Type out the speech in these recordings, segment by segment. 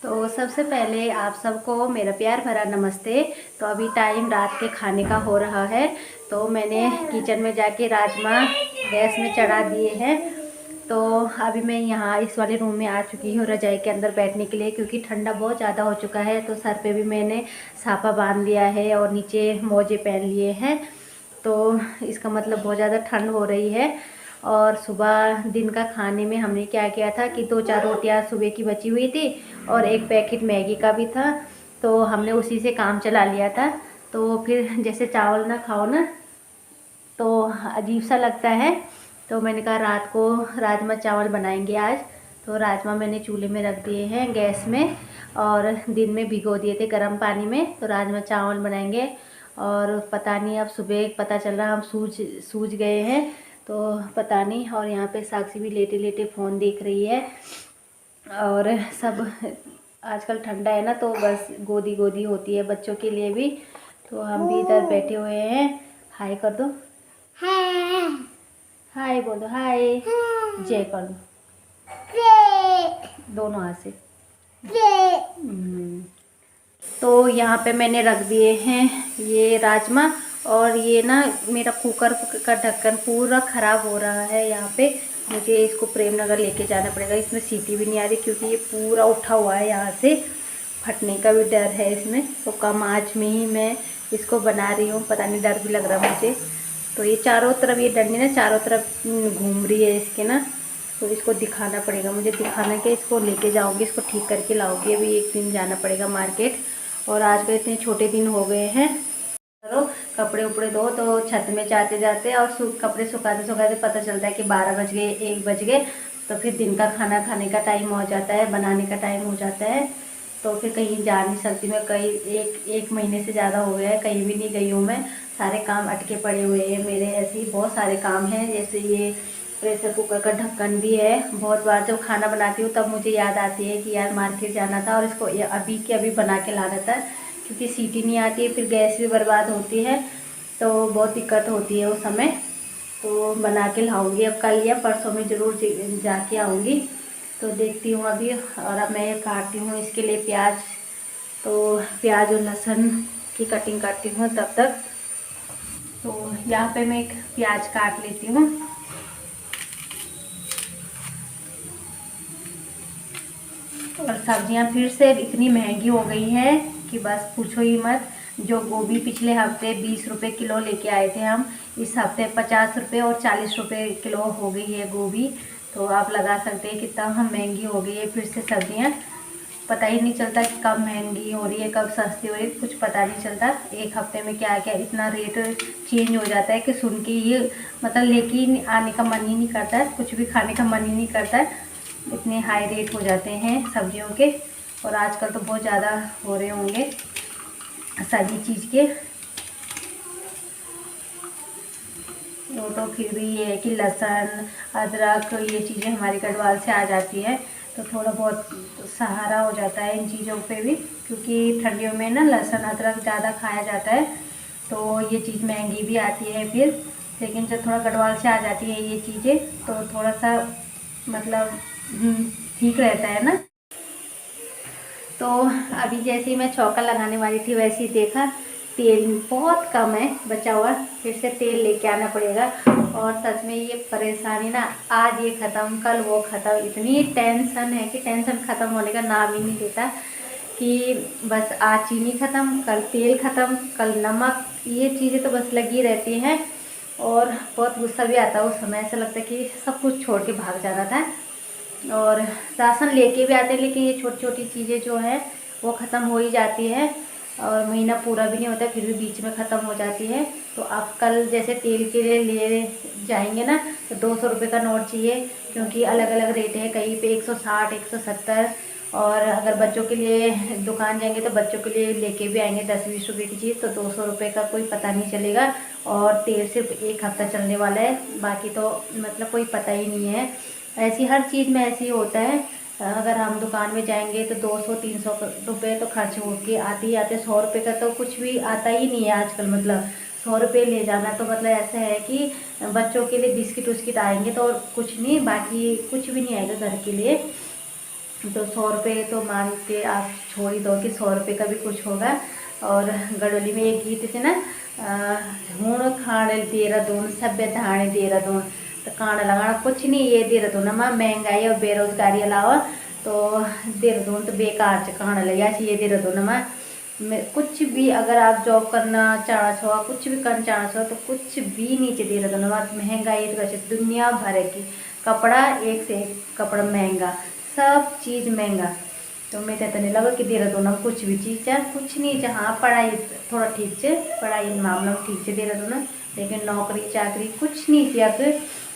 तो सबसे पहले आप सबको मेरा प्यार भरा नमस्ते। तो अभी टाइम रात के खाने का हो रहा है। तो मैंने किचन में जाके राजमा गैस में चढ़ा दिए हैं। तो अभी मैं यहाँ इस वाले रूम में आ चुकी हूँ रजाई के अंदर बैठने के लिए, क्योंकि ठंडा बहुत ज़्यादा हो चुका है। तो सर पे भी मैंने साफा बांध लिया है और नीचे मोजे पहन लिए हैं। तो इसका मतलब बहुत ज़्यादा ठंड हो रही है। और सुबह दिन का खाने में हमने क्या किया था कि 2-4 रोटियां सुबह की बची हुई थी और एक पैकेट मैगी का भी था। तो हमने उसी से काम चला लिया था। तो फिर जैसे चावल ना खाओ ना तो अजीब सा लगता है। तो मैंने कहा रात को राजमा चावल बनाएंगे आज। तो राजमा मैंने चूल्हे में रख दिए हैं गैस में, और दिन में भिगो दिए थे गर्म पानी में। तो राजमा चावल बनाएंगे। और पता नहीं, अब सुबह पता चल रहा हम सूझ गए हैं। तो पता नहीं। और यहाँ पे साक्षी भी लेटे लेटे फ़ोन देख रही है। और सब आजकल ठंडा है ना, तो बस गोदी गोदी होती है बच्चों के लिए भी। तो हम भी इधर बैठे हुए हैं। हाय कर दो, हाय बोलो, हाय जय कर दो दोनों हाथ से। तो यहाँ पे मैंने रख दिए हैं ये राजमा। और ये ना मेरा कुकर का ढक्कन पूरा ख़राब हो रहा है यहाँ पे। मुझे इसको प्रेमनगर लेके जाना पड़ेगा। इसमें सीटी भी नहीं आ रही, क्योंकि ये पूरा उठा हुआ है, यहाँ से फटने का भी डर है इसमें। तो कम आँच में ही मैं इसको बना रही हूँ। पता नहीं, डर भी लग रहा है मुझे। तो ये चारों तरफ, ये डंडी ना चारों तरफ घूम रही है इसके ना। तो इसको दिखाना पड़ेगा मुझे, दिखाना के इसको लेके जाऊंगी, इसको ठीक करके लाऊंगी। अभी एक दिन जाना पड़ेगा मार्केट। और आज के इतने छोटे दिन हो गए हैं। चलो कपड़े उपड़े धो, तो छत में जाते जाते और कपड़े सुखाते सुखाते पता चलता है कि 12 बज गए, 1 बज गए। तो फिर दिन का खाना खाने का टाइम हो जाता है, बनाने का टाइम हो जाता है। तो फिर कहीं जा नहीं सकती मैं। कहीं एक महीने से ज़्यादा हो गया है, कहीं भी नहीं गई हूँ मैं। सारे काम अटके पड़े हुए हैं मेरे। ऐसे ही बहुत सारे काम हैं। जैसे ये प्रेशर कुकर का ढक्कन भी है। बहुत बार जब खाना बनाती हूँ तब मुझे याद आती है कि यार मार्केट जाना था और इसको अभी के अभी बना के लाना था, क्योंकि सीटी नहीं आती है, फिर गैस भी बर्बाद होती है। तो बहुत दिक्कत होती है उस समय। तो बना के लाऊंगी अब, कल या परसों में ज़रूर जाके आऊँगी। तो देखती हूँ अभी। और अब मैं काटती हूँ इसके लिए प्याज। तो प्याज और लहसुन की कटिंग करती हूँ तब तक। तो यहाँ पे मैं एक प्याज काट लेती हूँ। और सब्जियां फिर से इतनी महंगी हो गई हैं कि बस पूछो ही मत। जो गोभी पिछले हफ्ते 20 रुपये किलो लेके आए थे हम, इस हफ्ते 50 रुपये और 40 रुपये किलो हो गई है गोभी। तो आप लगा सकते हैं कितना हम महंगी हो गई है फिर से सब्जियां। पता ही नहीं चलता कि कब महंगी हो रही है, कब सस्ती हो रही है, कुछ पता नहीं चलता। एक हफ्ते में क्या क्या इतना रेट चेंज हो जाता है कि सुन के ये मतलब लेके आने का मन ही नहीं करता है, कुछ भी खाने का मन ही नहीं करता है। इतने हाई रेट हो जाते हैं सब्जियों के। और आजकल तो बहुत ज़्यादा हो रहे होंगे सारी चीज़ के। वो तो फिर भी ये है कि लहसुन अदरक ये चीज़ें हमारी गढ़वाल से आ जाती है, तो थोड़ा बहुत सहारा हो जाता है इन चीज़ों पे भी। क्योंकि ठंडियों में ना लहसुन अदरक ज़्यादा खाया जाता है, तो ये चीज़ महंगी भी आती है फिर। लेकिन जब थोड़ा गढ़वाल से आ जाती है ये चीज़ें, तो थोड़ा सा मतलब ठीक रहता है ना। तो अभी जैसे ही मैं चौका लगाने वाली थी, वैसे ही देखा तेल बहुत कम है बचा हुआ। फिर से तेल लेके आना पड़ेगा। और सच में ये परेशानी ना, आज ये ख़त्म कल वो ख़त्म, इतनी टेंशन है कि टेंशन ख़त्म होने का नाम ही नहीं लेता। कि बस आज चीनी ख़त्म, कल तेल ख़त्म, कल नमक, ये चीज़ें तो बस लगी रहती हैं। और बहुत गुस्सा भी आता है उस समय। ऐसा लगता है कि सब कुछ छोड़ के भाग जाना था। और राशन लेके भी आते हैं, लेकिन ये छोटी छोटी चीज़ें जो है वो ख़त्म हो ही जाती है। और महीना पूरा भी नहीं होता, फिर भी बीच में ख़त्म हो जाती है। तो आप कल जैसे तेल के लिए ले जाएंगे ना, तो 200 रुपये का नोट चाहिए, क्योंकि अलग अलग रेट है। कहीं पे 160, 170। और अगर बच्चों के लिए दुकान जाएंगे तो बच्चों के लिए लेके भी आएंगे 10-20 रुपये की चीज़, तो 200 रुपये का कोई पता नहीं चलेगा। और तेल सिर्फ एक हफ्ता चलने वाला है, बाकी तो मतलब कोई पता ही नहीं है। ऐसी हर चीज़ में ऐसे ही होता है। अगर हम दुकान में जाएंगे तो 200-300 रुपये तो खर्च हो के आते ही आते। 100 रुपये का तो कुछ भी आता ही नहीं है आजकल। मतलब 100 रुपये ले जाना तो मतलब ऐसा है कि बच्चों के लिए बिस्किट उस्किट आएंगे तो, और कुछ नहीं, बाकी कुछ भी नहीं आएगा घर के लिए। तो 100 रुपये तो मान के आप छोड़ ही दो कि 100 रुपये का भी कुछ होगा। और गढ़ोली में एक गीत थे ना, हूँ खाने देहरादून सभ्य धाने देहरादून, तो खाना लगाना कुछ नहीं, ये देहरादून में महंगाई और बेरोजगारी अलावा तो देहरादून तो बेकार से खाना लगे चाहिए। देहरादून में कुछ भी अगर आप जॉब करना चाह छो, कुछ भी करना चाह छो, तो कुछ भी नीचे देहरादून में महंगाई तो दुनिया भर की कपड़ा एक से एक कपड़ा महंगा, सब चीज़ महंगा। तो मैं तो नहीं लगा कि देहरादून में कुछ भी चीज़ है कुछ नहीं। जहाँ पढ़ाई थोड़ा ठीक से, पढ़ाई मामला में ठीक से देहरादून, लेकिन नौकरी चाकरी कुछ नहीं थी।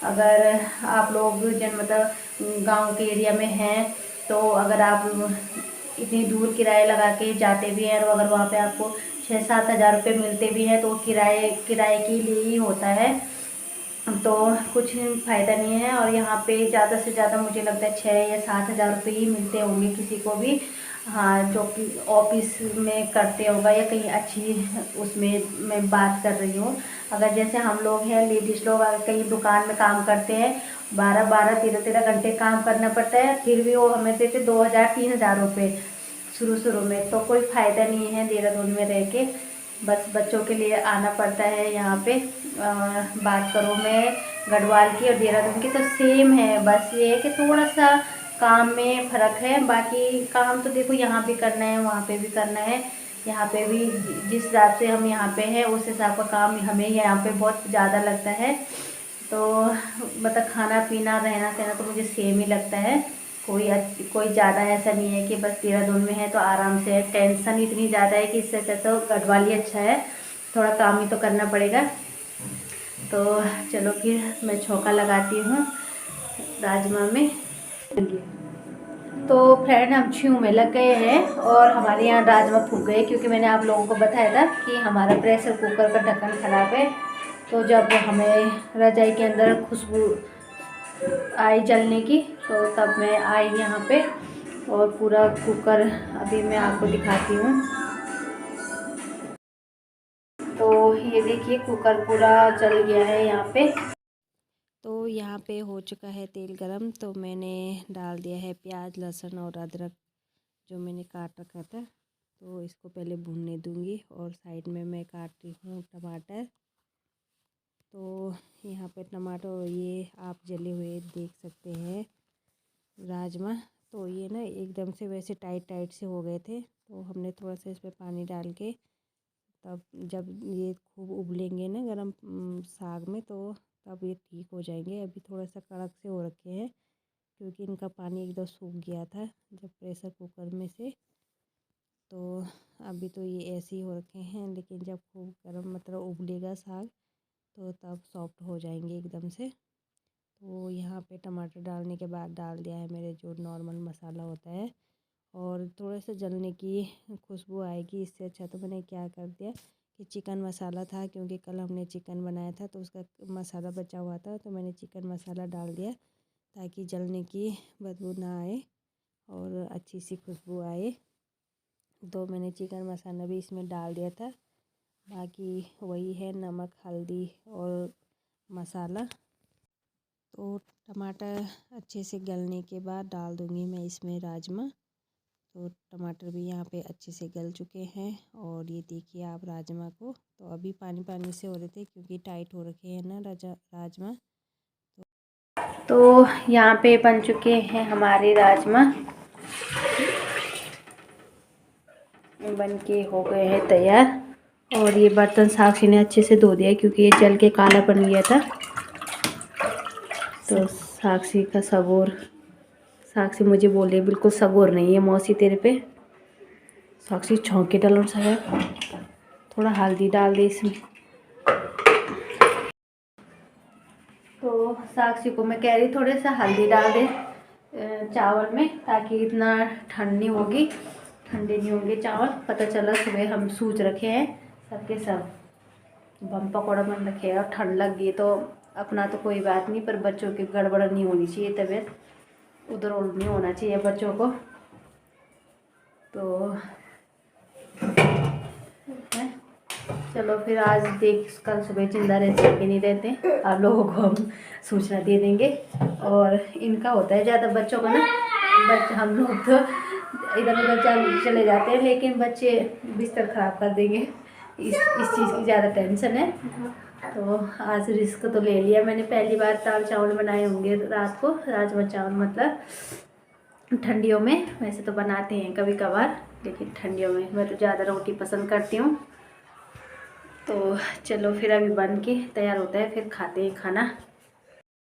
अगर आप लोग जन मतलब गांव के एरिया में हैं, तो अगर आप इतनी दूर किराए लगा के जाते भी हैं, और अगर वहाँ पे आपको 6-7 हज़ार रुपये मिलते भी हैं, तो किराए के लिए ही होता है, तो कुछ फ़ायदा नहीं है। और यहाँ पे ज़्यादा से ज़्यादा मुझे लगता है 6 या 7 हज़ार रुपये ही मिलते होंगे किसी को भी, हाँ, जो कि ऑफिस में करते होगा या कहीं अच्छी उसमें मैं बात कर रही हूँ। अगर जैसे हम लोग हैं लेडीज़ लोग, अगर कहीं दुकान में काम करते हैं, 12-12, 13-13 घंटे काम करना पड़ता है, फिर भी वो हमें देते 2,000-3,000 रुपये शुरू में। तो कोई फ़ायदा नहीं है देहरादून में रह के, बस बच्चों के लिए आना पड़ता है यहाँ पे। बात करूँ मैं गढ़वाल की और देहरादून की, तो सेम है, बस ये है कि थोड़ा सा काम में फ़र्क है। बाकी काम तो देखो यहाँ भी करना है, वहाँ पे भी करना है। यहाँ पे भी जिस हिसाब से हम यहाँ पे हैं उस हिसाब का काम हमें यहाँ पे बहुत ज़्यादा लगता है। तो मतलब खाना पीना रहना सहना तो मुझे सेम ही लगता है। कोई ज़्यादा ऐसा नहीं है कि बस देहरादून में है तो आराम से है। टेंशन इतनी ज़्यादा है कि इससे अच्छा तो गढ़वाल ही अच्छा है, थोड़ा काम ही तो करना पड़ेगा। तो चलो फिर मैं छौंका लगाती हूँ राजमा में। तो फ्रेंड हम छू में लग गए हैं और हमारे यहाँ राजमा फूक गए, क्योंकि मैंने आप लोगों को बताया था कि हमारा प्रेशर कुकर का ढक्कन ख़राब है। तो जब हमें रजाई के अंदर खुशबू आई जलने की, तो तब मैं आई यहाँ पे और पूरा कुकर अभी मैं आपको दिखाती हूँ। तो ये देखिए कुकर पूरा जल गया है यहाँ पे। तो यहाँ पे हो चुका है तेल गरम, तो मैंने डाल दिया है प्याज लहसुन और अदरक जो मैंने काट रखा था। तो इसको पहले भूनने दूंगी, और साइड में मैं काट रही हूँ टमाटर। तो यहाँ पे टमाटर ये आप जले हुए देख सकते हैं राजमा। तो ये ना एकदम से वैसे टाइट से हो गए थे, तो हमने थोड़ा सा इसमें पानी डाल के, तब जब ये खूब उबलेंगे ना गरम साग में, तो तब ये ठीक हो जाएंगे। अभी थोड़ा सा कड़क से हो रखे हैं, क्योंकि इनका पानी एकदम सूख गया था जब प्रेशर कुकर में से। तो अभी तो ये ऐसे ही हो रखे हैं, लेकिन जब खूब गरम मतलब उबलेगा साग, तो तब सॉफ्ट हो जाएंगे एकदम से। तो यहाँ पे टमाटर डालने के बाद डाल दिया है मेरे जो नॉर्मल मसाला होता है, और थोड़ा सा जलने की खुशबू आएगी। इससे अच्छा तो मैंने क्या कर दिया कि चिकन मसाला था, क्योंकि कल हमने चिकन बनाया था तो उसका मसाला बचा हुआ था, तो मैंने चिकन मसाला डाल दिया ताकि जलने की बदबू ना आए और अच्छी सी खुशबू आए। तो मैंने चिकन मसाला भी इसमें डाल दिया था। बाकी वही है नमक हल्दी और मसाला। तो टमाटर अच्छे से गलने के बाद डाल दूँगी मैं इसमें राजमा। तो टमाटर भी यहाँ पे अच्छे से गल चुके हैं, और ये देखिए आप राजमा को, तो अभी पानी से हो रहे थे क्योंकि टाइट हो रखे हैं ना राजमा। तो यहाँ पे बन चुके हैं हमारे राजमा, बन के हो गए हैं तैयार। और ये बर्तन साक्षी ने अच्छे से धो दिया क्योंकि ये जल के काला बन गया था। तो साक्षी का सबूर, साक्षी मुझे बोले बिल्कुल सबूर नहीं है मौसी तेरे पे। साक्षी छौंके डालो सा है, थोड़ा हल्दी डाल दे इसमें। तो साक्षी को मैं कह रही थोड़े सा हल्दी डाल दे चावल में, ताकि इतना ठंडी होगी, ठंडे नहीं होंगे चावल। पता चला सुबह हम सूच रखे हैं सबके सब बम पकौड़ा बन रखे हैं, और ठंड लग गई तो अपना तो कोई बात नहीं, पर बच्चों की गड़बड़ नहीं होनी चाहिए, तबीयत उधर उधर नहीं होना चाहिए बच्चों को। तो चलो फिर आज देख कल सुबह जिंदा रहते कि नहीं रहते, आप लोगों को हम सूचना दे देंगे। और इनका होता है ज़्यादा बच्चों का ना बच्चे हम लोग तो इधर उधर चले जाते हैं, लेकिन बच्चे बिस्तर ख़राब कर देंगे, इस चीज़ की ज़्यादा टेंशन है। तो आज रिस्क तो ले लिया मैंने, पहली बार दाल चावल बनाए होंगे रात को, राजमा चावल मतलब ठंडियों में। वैसे तो बनाते हैं कभी कभार, लेकिन ठंडियों में मैं तो ज़्यादा रोटी पसंद करती हूँ। तो चलो फिर अभी बन के तैयार होता है, फिर खाते हैं खाना।